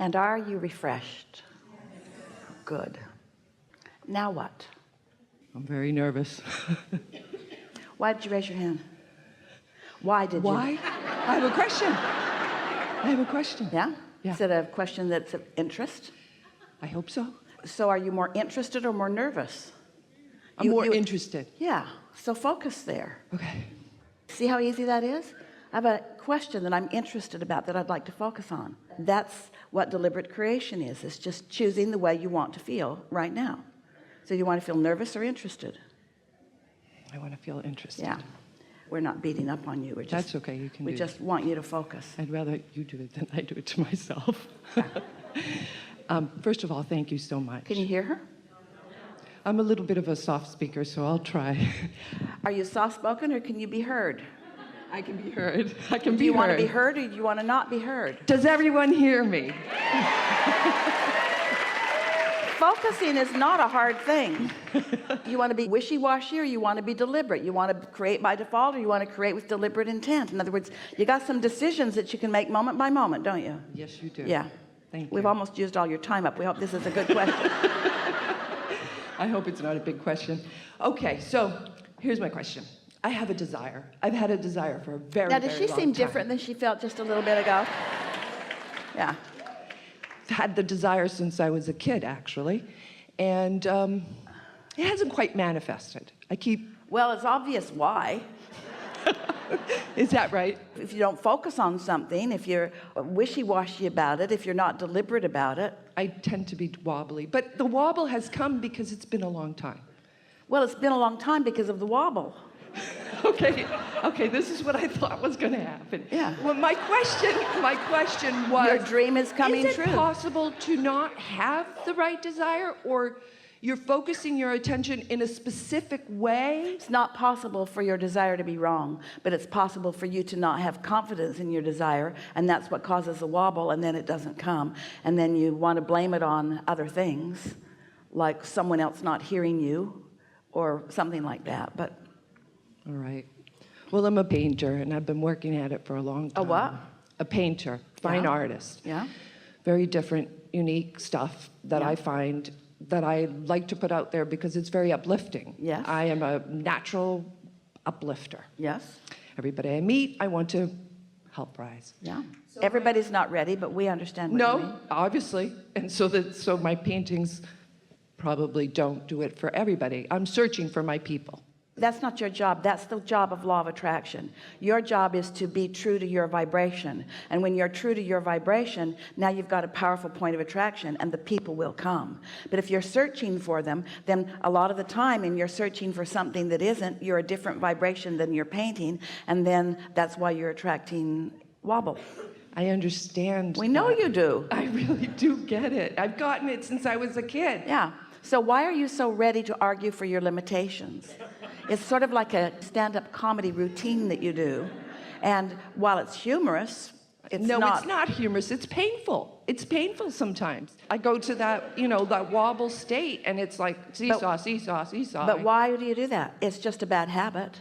And are you refreshed? Good. Now what? I'm very nervous. Why did you raise your hand? Why did you? Why? I have a question. I have a question. Yeah? Yeah. Is it a question that's of interest? I hope so. So are you more interested or more nervous? I'm more interested. Yeah. So focus there. Okay. See how easy that is? I have a question that I'm interested about that I'd like to focus on. That's what deliberate creation is. It's just choosing the way you want to feel right now. So you want to feel nervous or interested? I want to feel interested. Yeah. We're not beating up on you. We're just, That's okay. You can we do just want you to focus. I'd rather you do it than I do it to myself. First of all, thank you so much. Can you hear her? I'm a little bit of a soft speaker, so I'll try. Are you soft-spoken or can you be heard? I can be heard. I can be heard. Do you want to be heard or do you want to not be heard? Does everyone hear me? Focusing is not a hard thing. You want to be wishy-washy or you want to be deliberate? You want to create by default or you want to create with deliberate intent? In other words, you got some decisions that you can make moment by moment, don't you? Yes, you do. Yeah. Thank you. We've almost used all your time up. We hope this is a good question. I hope it's not a big question. Okay, so here's my question. I have a desire. I've had a desire for a very, Now, very does she long seem time. different than she felt just a little bit ago? Yeah. Had the desire since I was a kid, actually, and it hasn't quite manifested. I keep... Well, it's obvious why. Is that right? If you don't focus on something, if you're wishy-washy about it, if you're not deliberate about it. I tend to be wobbly, but the wobble has come because it's been a long time. Well, it's been a long time because of the wobble. Okay, this is what I thought was going to happen. Yeah. Well, my question was... Your dream is coming true. Is it possible to not have the right desire, or you're focusing your attention in a specific way? It's not possible for your desire to be wrong, but it's possible for you to not have confidence in your desire, and that's what causes the wobble, and then it doesn't come. And then you want to blame it on other things, like someone else not hearing you, or something like that. But all right. Well, I'm a painter, and I've been working at it for a long time. A what? A painter, fine artist. Yeah. Very different, unique stuff that I find that I like to put out there because it's very uplifting. Yes. I am a natural uplifter. Yes. Everybody I meet, I want to help rise. Yeah. Everybody's not ready, but we understand what you mean. No, obviously. And so my paintings probably don't do it for everybody. I'm searching for my people. That's not your job. That's the job of law of attraction. Your job is to be true to your vibration. And when you're true to your vibration, now you've got a powerful point of attraction and the people will come. But if you're searching for them, then a lot of the time, and you're searching for something that isn't, you're a different vibration than you're painting. And then that's why you're attracting wobble. I understand. We know you do. I really do get it. I've gotten it since I was a kid. Yeah. So why are you so ready to argue for your limitations? It's sort of like a stand-up comedy routine that you do. And while it's humorous, it's not. No, it's not humorous. It's painful. It's painful sometimes. I go to that, that wobble state, and it's like seesaw, seesaw, seesaw. But why do you do that? It's just a bad habit.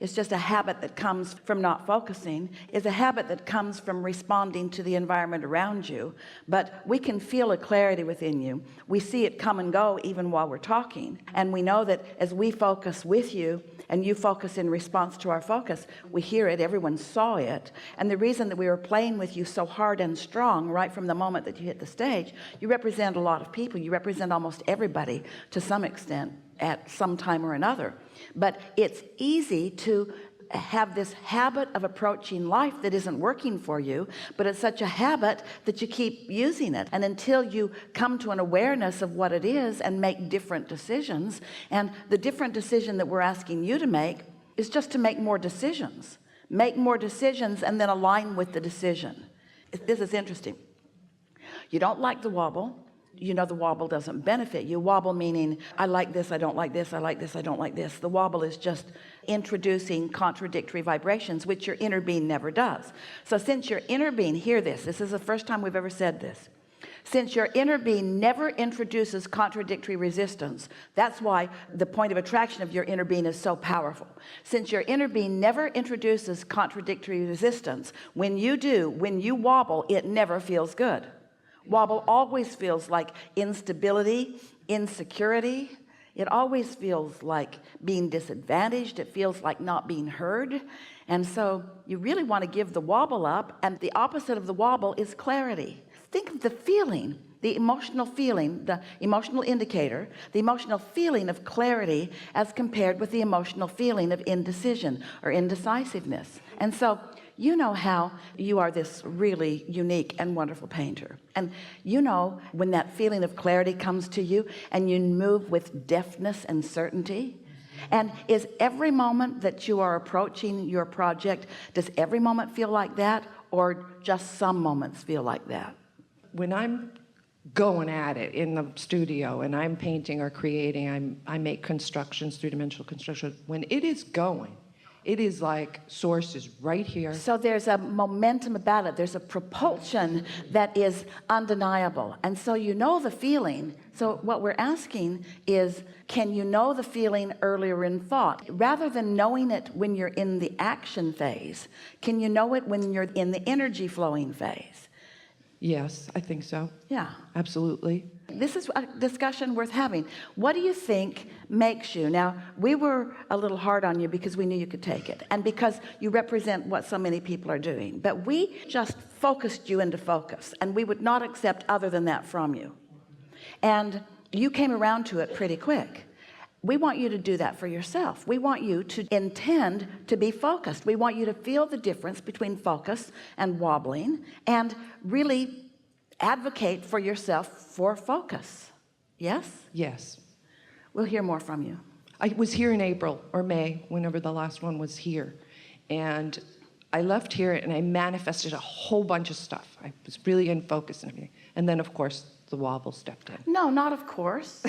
It's just a habit that comes from not focusing. It's a habit that comes from responding to the environment around you. But we can feel a clarity within you. We see it come and go even while we're talking. And we know that as we focus with you and you focus in response to our focus, we hear it, everyone saw it. And the reason that we were playing with you so hard and strong right from the moment that you hit the stage, you represent a lot of people. You represent almost everybody to some extent at some time or another. But it's easy to have this habit of approaching life that isn't working for you, but it's such a habit that you keep using it. And until you come to an awareness of what it is and make different decisions, and the different decision that we're asking you to make is just to make more decisions. Make more decisions and then align with the decision. This is interesting. You don't like the wobble. You know the wobble doesn't benefit you. Wobble meaning, I like this, I don't like this, I like this, I don't like this. The wobble is just introducing contradictory vibrations, which your inner being never does. So since your inner being, hear this is the first time we've ever said this. Since your inner being never introduces contradictory resistance, that's why the point of attraction of your inner being is so powerful. Since your inner being never introduces contradictory resistance, when you wobble, it never feels good. Wobble always feels like instability, insecurity. It always feels like being disadvantaged. It feels like not being heard. And so you really want to give the wobble up, and the opposite of the wobble is clarity. Think of the feeling, the emotional feeling, the emotional indicator, the emotional feeling of clarity as compared with the emotional feeling of indecision or indecisiveness. And so you know how you are this really unique and wonderful painter, and you know when that feeling of clarity comes to you and you move with deftness and certainty. And is every moment that you are approaching your project, does every moment feel like that, or just some moments feel like that? When I'm going at it in the studio and I'm painting or creating, I make constructions, three-dimensional construction. When it is going, it is like source is right here. So there's a momentum about it. There's a propulsion that is undeniable. And so you know the feeling. So what we're asking is, can you know the feeling earlier in thought? Rather than knowing it when you're in the action phase, can you know it when you're in the energy flowing phase? Yes, I think so. Yeah. Absolutely. This is a discussion worth having. What do you think makes you? Now, we were a little hard on you because we knew you could take it, and because you represent what so many people are doing. But we just focused you into focus, and we would not accept other than that from you. And you came around to it pretty quick. We want you to do that for yourself. We want you to intend to be focused. We want you to feel the difference between focus and wobbling, and really advocate for yourself for focus. Yes? Yes. We'll hear more from you. I was here in April or May, whenever the last one was here. And I left here and I manifested a whole bunch of stuff. I was really in focus and everything. And then, of course, the wobble stepped in. No, not of course.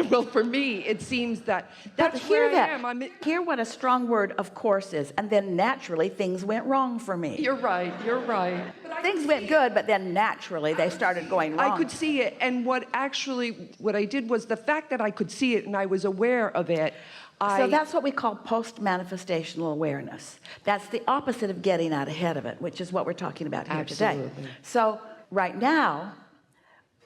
Well, for me, it seems that that's But hear where that. I am. Hear what a strong word of course is. And then naturally things went wrong for me. You're right, you're right. Things went good, but then naturally they started going wrong. I could see it, and what I did was the fact that I could see it and I was aware of it. So that's what we call post-manifestational awareness. That's the opposite of getting out ahead of it, which is what we're talking about here today. So right now,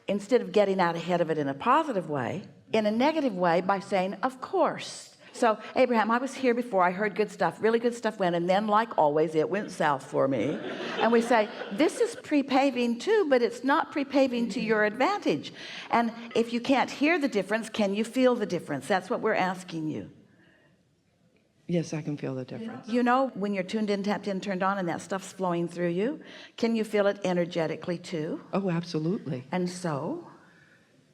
instead of getting out ahead of it in a positive way, in a negative way by saying, of course. So Abraham, I was here before, I heard good stuff, really good stuff went, and then like always, it went south for me. And we say, this is pre-paving too, but it's not pre-paving to your advantage. And if you can't hear the difference, can you feel the difference? That's what we're asking you. Yes, I can feel the difference. You know, when you're tuned in, tapped in, turned on, and that stuff's flowing through you, can you feel it energetically too? Oh, absolutely. And so?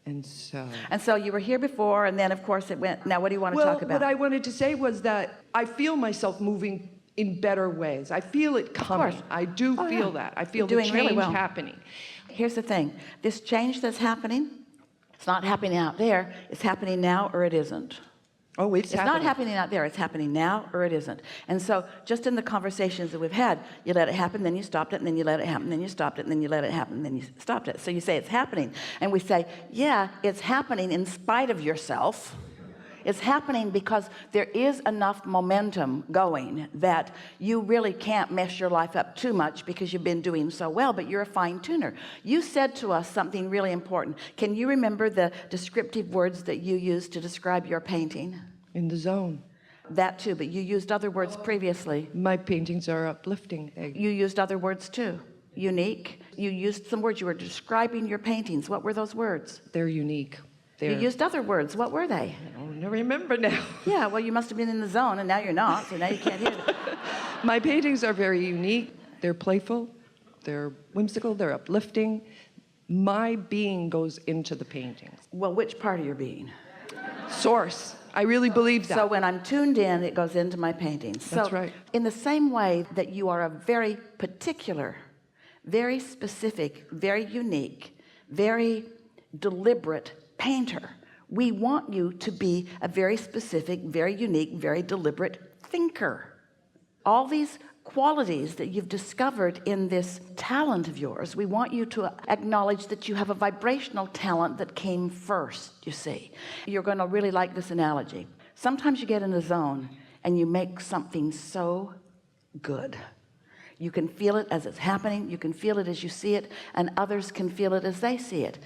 And so? And so you were here before, and then of course it went. Now what do you want to talk about? What I wanted to say was that I feel myself moving in better ways. I feel it coming. I do feel that. I feel the change happening. Here's the thing. This change that's happening, it's not happening out there. It's happening now or it isn't. Oh, it's happening. Not happening out there. It's happening now or it isn't. And so just in the conversations that we've had, you let it happen, then you stopped it, and then you let it happen, then you stopped it, and then you let it happen, and then you stopped it. So you say it's happening. And we say, yeah, it's happening in spite of yourself. It's happening because there is enough momentum going that you really can't mess your life up too much because you've been doing so well, but you're a fine tuner. You said to us something really important. Can you remember the descriptive words that you used to describe your painting? In the zone. That too, but you used other words previously. My paintings are uplifting. You used other words too. Unique. You used some words. You were describing your paintings. What were those words? They're unique. You used other words. What were they? I don't remember now. Yeah, well, you must have been in the zone, and now you're not, so now you can't hear it. My paintings are very unique. They're playful. They're whimsical. They're uplifting. My being goes into the paintings. Well, which part of your being? Source. I really believe that. So when I'm tuned in, it goes into my paintings. That's right. In the same way that you are a very particular, very specific, very unique, very deliberate painter, we want you to be a very specific, very unique, very deliberate thinker. All these qualities that you've discovered in this talent of yours, we want you to acknowledge that you have a vibrational talent that came first, you see. You're going to really like this analogy. Sometimes you get in a zone and you make something so good. You can feel it as it's happening. You can feel it as you see it, and others can feel it as they see it.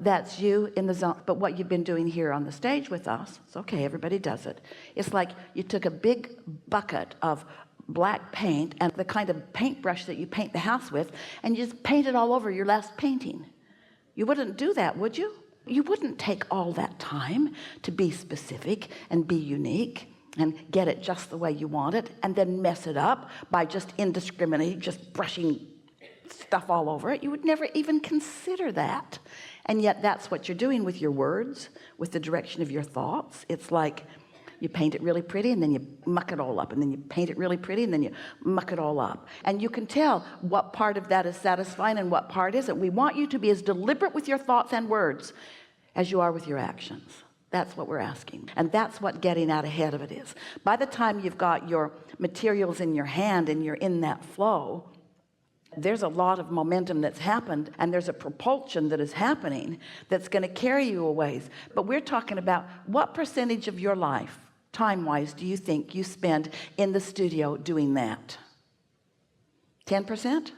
That's you in the zone. But what you've been doing here on the stage with us, it's okay, everybody does it. It's like you took a big bucket of black paint and the kind of paintbrush that you paint the house with, and you just paint it all over your last painting. You wouldn't do that, would you? You wouldn't take all that time to be specific and be unique and get it just the way you want it, and then mess it up by just indiscriminately just brushing stuff all over it. You would never even consider that. And yet that's what you're doing with your words, with the direction of your thoughts. It's like you paint it really pretty, and then you muck it all up, and then you paint it really pretty, and then you muck it all up. And you can tell what part of that is satisfying and what part isn't. We want you to be as deliberate with your thoughts and words as you are with your actions. That's what we're asking. And that's what getting out ahead of it is. By the time you've got your materials in your hand and you're in that flow, there's a lot of momentum that's happened, and there's a propulsion that is happening that's going to carry you a ways. But we're talking about what percentage of your life, time-wise, do you think you spend in the studio doing that? 10%?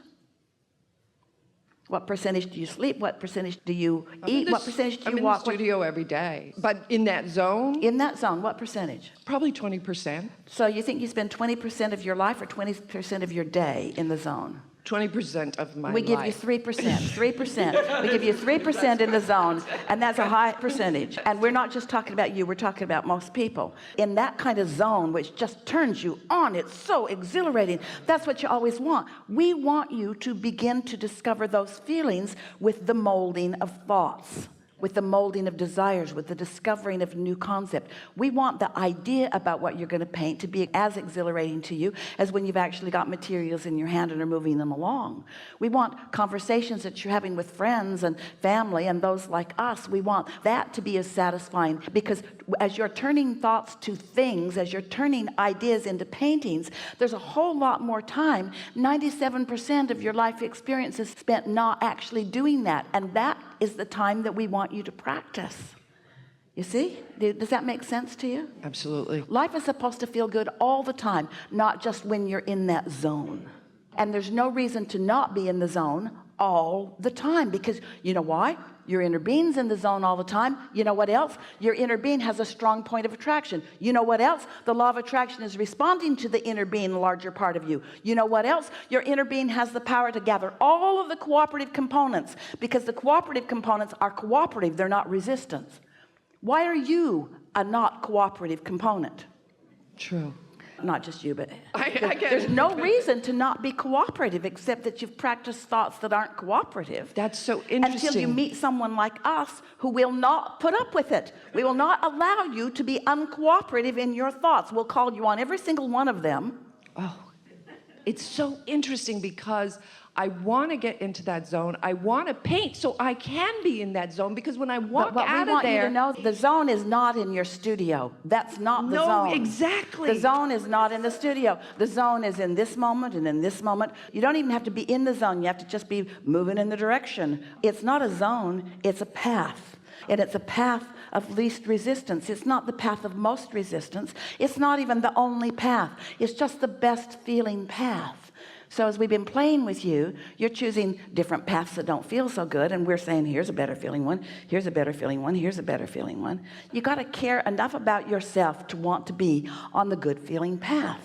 What percentage do you sleep? What percentage do you eat? What percentage do you walk? I'm in the studio every day. But in that zone? In that zone, what percentage? Probably 20%. So you think you spend 20% of your life or 20% of your day in the zone? 20% of my life. We give you 3%. 3%. We give you 3% in the zone, and that's a high percentage. And we're not just talking about you, we're talking about most people. In that kind of zone, which just turns you on, it's so exhilarating. That's what you always want. We want you to begin to discover those feelings with the molding of thoughts, with the molding of desires, with the discovering of new concept. We want the idea about what you're going to paint to be as exhilarating to you as when you've actually got materials in your hand and are moving them along. We want conversations that you're having with friends and family and those like us. We want that to be as satisfying, because as you're turning thoughts to things, as you're turning ideas into paintings, there's a whole lot more time. 97% of your life experience is spent not actually doing that, and that is the time that we want you to practice. You see? Does that make sense to you? Absolutely. Life is supposed to feel good all the time, not just when you're in that zone. And there's no reason to not be in the zone all the time, because you know why? Your inner being's in the zone all the time. You know what else? Your inner being has a strong point of attraction. You know what else? The law of attraction is responding to the inner being, the larger part of you. You know what else? Your inner being has the power to gather all of the cooperative components, because the cooperative components are cooperative. They're not resistance. Why are you a not cooperative component? True. Not just you, but I get there's it. no reason to not be cooperative, except that you've practiced thoughts that aren't cooperative. That's so interesting. Until you meet someone like us who will not put up with it. We will not allow you to be uncooperative in your thoughts. We'll call you on every single one of them. Oh, it's so interesting, because I want to get into that zone. I want to paint so I can be in that zone, because when I walk But out we want of there, you to know the zone is not in your studio. That's not the zone. No, exactly. The zone is not in the studio. The zone is in this moment and in this moment. You don't even have to be in the zone. You have to just be moving in the direction. It's not a zone, it's a path. And it's a path of least resistance. It's not the path of most resistance. It's not even the only path. It's just the best feeling path. So as we've been playing with you, you're choosing different paths that don't feel so good, and we're saying, here's a better feeling one, here's a better feeling one, here's a better feeling one. You got to care enough about yourself to want to be on the good feeling path.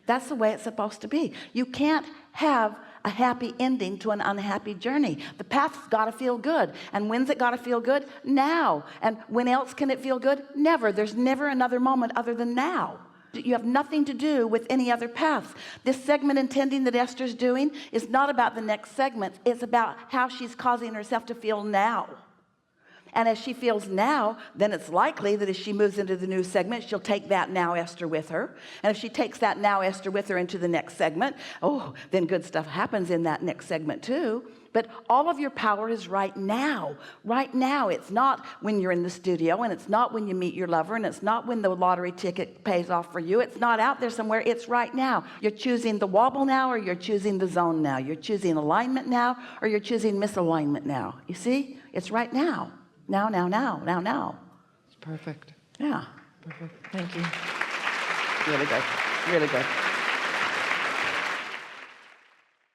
That's the way it's supposed to be. You can't have a happy ending to an unhappy journey. The path's got to feel good. And when's it got to feel good? Now. And when else can it feel good? Never. There's never another moment other than now. You have nothing to do with any other paths. This segment intending that Esther's doing is not about the next segment. It's about how she's causing herself to feel now. And as she feels now, then it's likely that as she moves into the new segment, she'll take that now Esther with her. And if she takes that now Esther with her into the next segment, oh, then good stuff happens in that next segment too. But all of your power is right now. Right now. It's not when you're in the studio, and it's not when you meet your lover, and it's not when the lottery ticket pays off for you. It's not out there somewhere. It's right now. You're choosing the wobble now, or you're choosing the zone now. You're choosing alignment now, or you're choosing misalignment now. You see? It's right now. Now, now, now, now, now. It's perfect. Yeah. Perfect. Thank you. Really good. Really good.